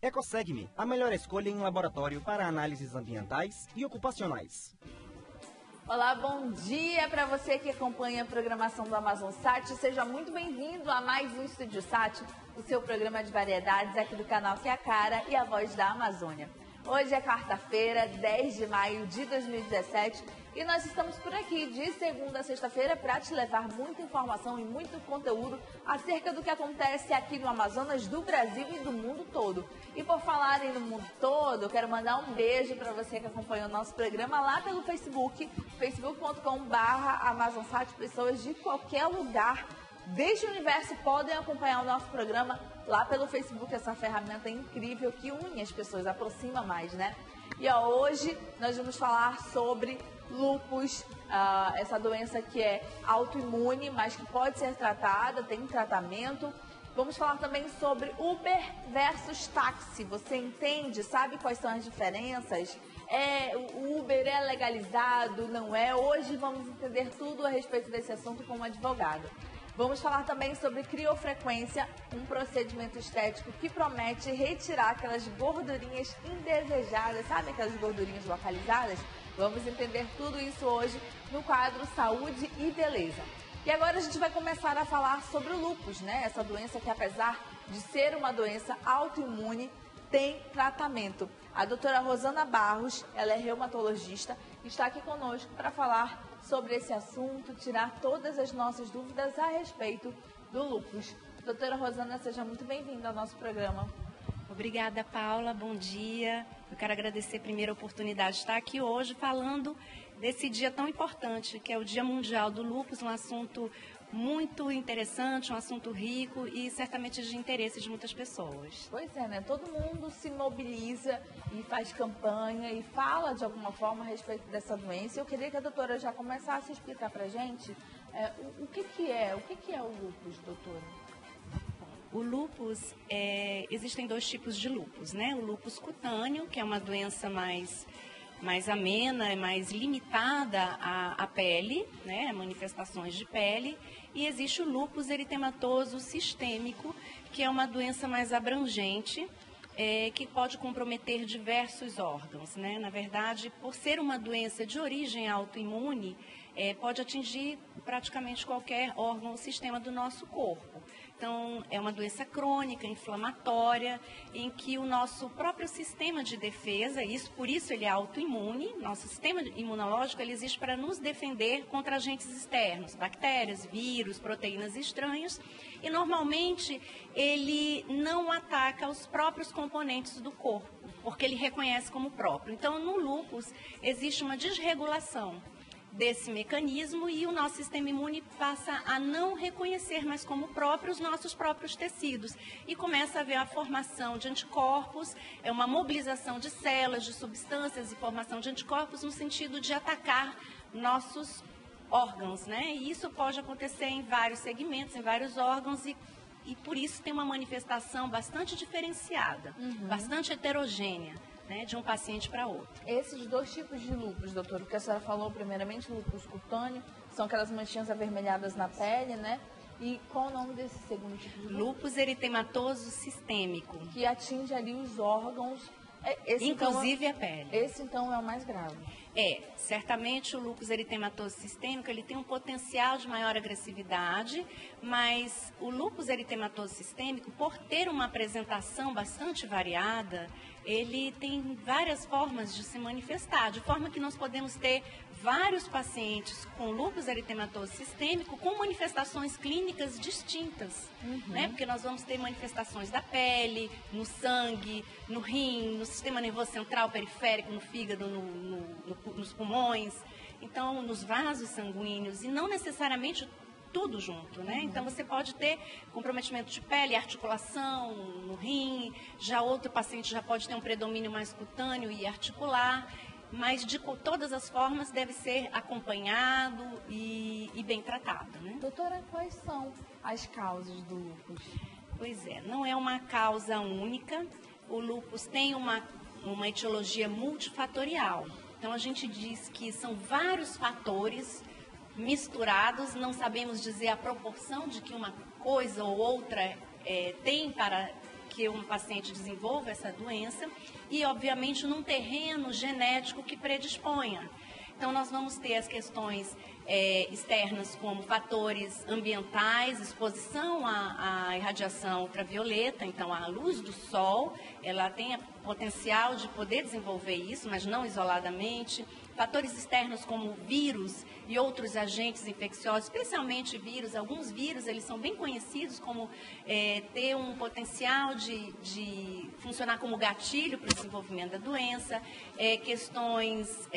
EcoSegme, a melhor escolha em laboratório para análises ambientais e ocupacionais. Olá, bom dia para você que acompanha a programação do AmazonSat. Seja muito bem-vindo a mais um Estúdio Sat, o seu programa de variedades aqui do canal que é a cara e a voz da Amazônia. Hoje é quarta-feira, 10 de maio de 2017 e nós estamos por aqui de segunda a sexta-feira para te levar muita informação e muito conteúdo acerca do que acontece aqui no Amazonas, do Brasil e do mundo todo. E por falarem no mundo todo, eu quero mandar um beijo para você que acompanha o nosso programa lá pelo Facebook, facebook.com/AmazonSat. Pessoas de qualquer lugar deste universo podem acompanhar o nosso programa lá pelo Facebook, essa ferramenta incrível que une as pessoas, aproxima mais, né? E hoje nós vamos falar sobre lúpus, essa doença que é autoimune, mas que pode ser tratada, tem tratamento. Vamos falar também sobre Uber versus táxi. Você entende, sabe quais são as diferenças? O Uber é legalizado, não é? Hoje vamos entender tudo a respeito desse assunto com um advogado. Vamos falar também sobre criofrequência, um procedimento estético que promete retirar aquelas gordurinhas indesejadas, sabe aquelas gordurinhas localizadas? Vamos entender tudo isso hoje no quadro Saúde e Beleza. E agora a gente vai começar a falar sobre o lúpus, né? Essa doença que, apesar de ser uma doença autoimune, tem tratamento. A doutora Rosana Barros, ela é reumatologista, está aqui conosco para falar sobre esse assunto, tirar todas as nossas dúvidas a respeito do lúpus. Doutora Rosana, seja muito bem-vinda ao nosso programa. Obrigada, Paula. Bom dia. Eu quero agradecer primeiro a oportunidade de estar aqui hoje falando desse dia tão importante, que é o Dia Mundial do Lúpus, um assunto muito interessante, um assunto rico e certamente de interesse de muitas pessoas. Pois é, né? Todo mundo se mobiliza e faz campanha e fala de alguma forma a respeito dessa doença. Eu queria que a doutora já começasse a explicar pra gente o que é o lúpus, doutora? O lúpus, existem dois tipos de lúpus, né? O lúpus cutâneo, que é uma doença mais amena, mais limitada à pele, né? Manifestações de pele. E existe o lúpus eritematoso sistêmico, que é uma doença mais abrangente, que pode comprometer diversos órgãos, né? Na verdade, por ser uma doença de origem autoimune, pode atingir praticamente qualquer órgão ou sistema do nosso corpo. Então, é uma doença crônica, inflamatória, em que o nosso próprio sistema de defesa, por isso ele é autoimune, nosso sistema imunológico ele existe para nos defender contra agentes externos, bactérias, vírus, proteínas estranhas, e normalmente ele não ataca os próprios componentes do corpo, porque ele reconhece como próprio. Então, no lúpus existe uma desregulação desse mecanismo e o nosso sistema imune passa a não reconhecer mais como próprio os nossos próprios tecidos e começa a haver a formação de anticorpos, uma mobilização de células, de substâncias e formação de anticorpos no sentido de atacar nossos órgãos, né? E isso pode acontecer em vários segmentos, em vários órgãos e por isso tem uma manifestação bastante diferenciada, bastante heterogênea, né, de um paciente para outro. Esses dois tipos de lúpus, doutor, o que a senhora falou primeiramente, lúpus cutâneo, são aquelas manchinhas avermelhadas na pele, né? E qual o nome desse segundo tipo de lúpus? Lúpus eritematoso sistêmico. Que atinge ali os órgãos, inclusive a pele. Esse então é o mais grave. Certamente o lúpus eritematoso sistêmico ele tem um potencial de maior agressividade, mas o lúpus eritematoso sistêmico, por ter uma apresentação bastante variada, ele tem várias formas de se manifestar, de forma que nós podemos ter vários pacientes com lúpus eritematoso sistêmico com manifestações clínicas distintas, né? Porque nós vamos ter manifestações da pele, no sangue, no rim, no sistema nervoso central, periférico, no fígado, nos pulmões, então nos vasos sanguíneos e não necessariamente tudo junto, né? Então você pode ter comprometimento de pele, articulação, no rim, já outro paciente já pode ter um predomínio mais cutâneo e articular, mas de todas as formas deve ser acompanhado e bem tratado, né? Doutora, quais são as causas do lúpus? Pois não é uma causa única, o lúpus tem uma etiologia multifatorial. Então, a gente diz que são vários fatores misturados, não sabemos dizer a proporção de que uma coisa ou outra tem para que um paciente desenvolva essa doença e, obviamente, num terreno genético que predisponha. Então, nós vamos ter as questões externas, como fatores ambientais, exposição à irradiação ultravioleta. Então, a luz do sol, ela tem potencial de poder desenvolver isso, mas não isoladamente. Fatores externos como vírus e outros agentes infecciosos, especialmente vírus. Alguns vírus, eles são bem conhecidos como ter um potencial de funcionar como gatilho para o desenvolvimento da doença. Questões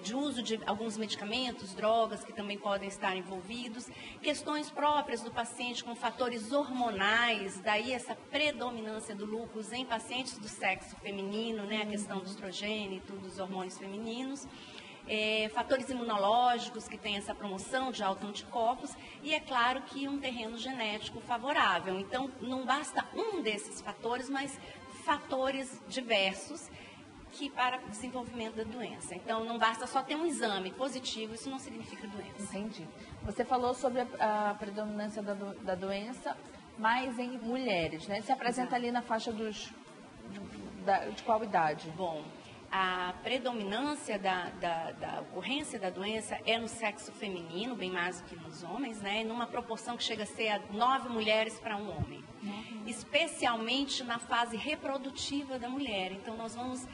de uso de alguns medicamentos, drogas que também podem estar envolvidos. Questões próprias do paciente com fatores hormonais, daí essa predominância do lúpus em pacientes do sexo feminino, né? A questão do estrogênio, dos hormônios femininos. Fatores imunológicos que têm essa promoção de autoanticorpos e, é claro, que um terreno genético favorável. Então, não basta um desses fatores, mas fatores diversos para o desenvolvimento da doença. Então, não basta só ter um exame positivo, isso não significa doença. Entendi. Você falou sobre a predominância da doença, mas em mulheres, né? Se apresenta ali na faixa de qual idade? Bom, a predominância da ocorrência da doença é no sexo feminino, bem mais do que nos homens, né? Numa proporção que chega a ser 9 mulheres para um homem. Especialmente na fase reprodutiva da mulher. Então, nós vamos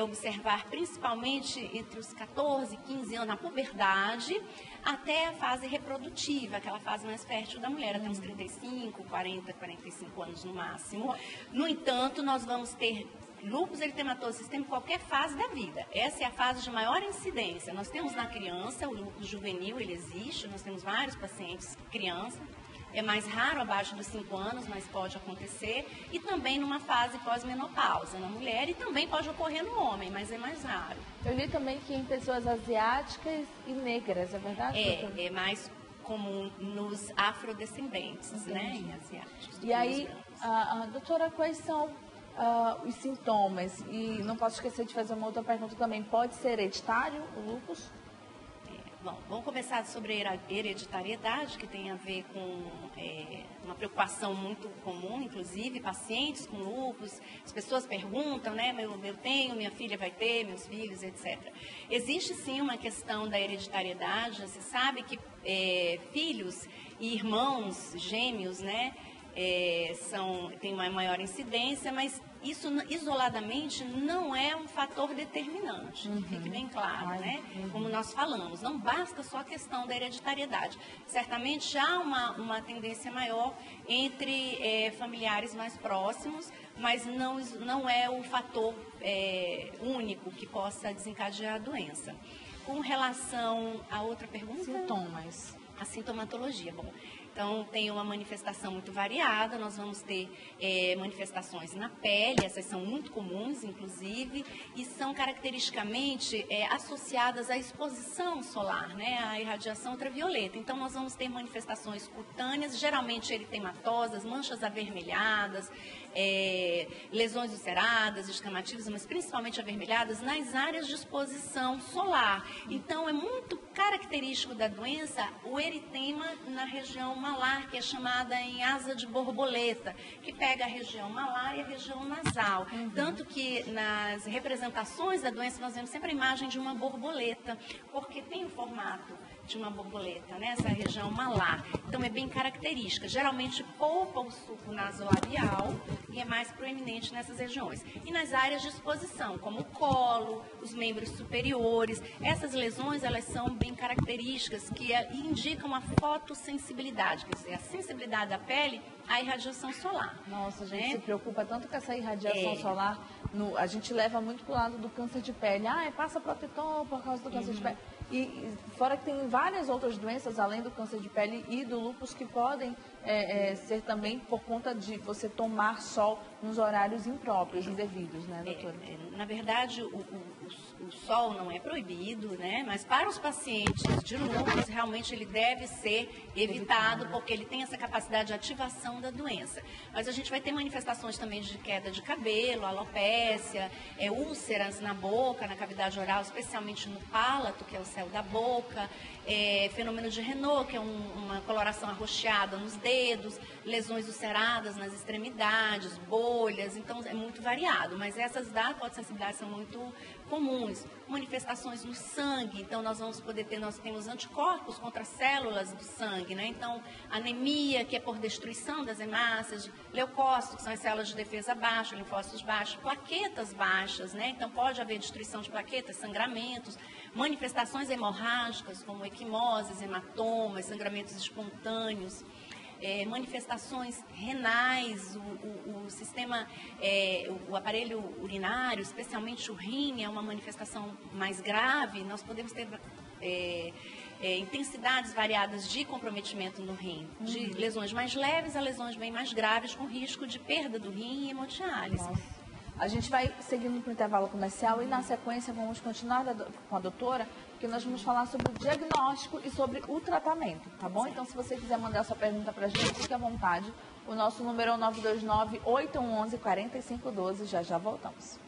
observar principalmente entre os 14 e 15 anos, na puberdade, até a fase reprodutiva, aquela fase mais fértil da mulher, até uns 35, 40, 45 anos no máximo. No entanto, nós vamos ter lúpus eritematoso sistêmico em qualquer fase da vida. Essa é a fase de maior incidência. Nós temos na criança, o lúpus juvenil, ele existe, nós temos vários pacientes criança. É mais raro abaixo dos 5 anos, mas pode acontecer. E também numa fase pós-menopausa na mulher e também pode ocorrer no homem, mas é mais raro. Eu li também que em pessoas asiáticas e negras, é verdade? É mais comum nos afrodescendentes, né? E asiáticos. E aí, doutora, quais são os sintomas? E não posso esquecer de fazer uma outra pergunta também. Pode ser hereditário o lúpus? Bom, vamos começar sobre a hereditariedade, que tem a ver com uma preocupação muito comum, inclusive pacientes com lúpus. As pessoas perguntam, né? Eu tenho, minha filha vai ter, meus filhos, etc. Existe sim uma questão da hereditariedade. Você sabe que filhos e irmãos gêmeos, né? Tem uma maior incidência, mas isso isoladamente não é um fator determinante, fique bem claro, né? Como nós falamos, não basta só a questão da hereditariedade. Certamente há uma tendência maior entre familiares mais próximos, mas não é o fator único que possa desencadear a doença. Com relação à outra pergunta? Sintomas. A sintomatologia, bom. Então, tem uma manifestação muito variada, nós vamos ter manifestações na pele, essas são muito comuns, inclusive, e são caracteristicamente associadas à exposição solar, né, à irradiação ultravioleta. Então, nós vamos ter manifestações cutâneas, geralmente eritematosas, manchas avermelhadas, lesões ulceradas, escamativas, mas principalmente avermelhadas, nas áreas de exposição solar. Então, é muito característico da doença o eritema na região malar, que é chamada em asa de borboleta, que pega a região malar e a região nasal. Tanto que nas representações da doença nós vemos sempre a imagem de uma borboleta, porque tem o formato de uma borboleta, né? Essa região malar. Então, é bem característica. Geralmente poupa o suco nasolabial e é mais proeminente nessas regiões. E nas áreas de exposição, como o colo, os membros superiores, essas lesões, elas são bem características, que indicam a fotossensibilidade, quer dizer, a sensibilidade da pele à irradiação solar. Nossa, a gente se preocupa tanto com essa irradiação solar. A gente leva muito para o lado do câncer de pele. Passa protetor por causa do câncer de pele. E fora que tem várias outras doenças, além do câncer de pele e do lúpus, que podem ser também por conta de você tomar sol nos horários impróprios, indevidos, né, doutora? Na verdade, o sol não é proibido, né? Mas para os pacientes de lúpus, realmente ele deve ser evitado, porque ele tem essa capacidade de ativação da doença. Mas a gente vai ter manifestações também de queda de cabelo, alopécia, úlceras na boca, na cavidade oral, especialmente no palato, que é o céu da boca, fenômeno de Renault, que é uma coloração arroxeada nos dedos, dedos, lesões ulceradas nas extremidades, bolhas, então é muito variado, mas essas da fotossensibilidade são muito comuns. Manifestações no sangue, então nós temos anticorpos contra células do sangue, né? Então, anemia, que é por destruição das hemácias, leucócitos, que são as células de defesa baixa, linfócitos baixos, plaquetas baixas, né? Então, pode haver destruição de plaquetas, sangramentos, manifestações hemorrágicas, como equimoses, hematomas, sangramentos espontâneos, manifestações renais, o sistema, o aparelho urinário, especialmente o rim, é uma manifestação mais grave. Nós podemos ter intensidades variadas de comprometimento no rim, de lesões mais leves a lesões bem mais graves, com risco de perda do rim e hemodiálise. Nossa. A gente vai seguindo para o intervalo comercial e, na sequência, vamos continuar com a doutora, porque nós vamos falar sobre o diagnóstico e sobre o tratamento, tá bom? Então, se você quiser mandar sua pergunta para a gente, fique à vontade. O nosso número é o 929-8111-4512. Já voltamos.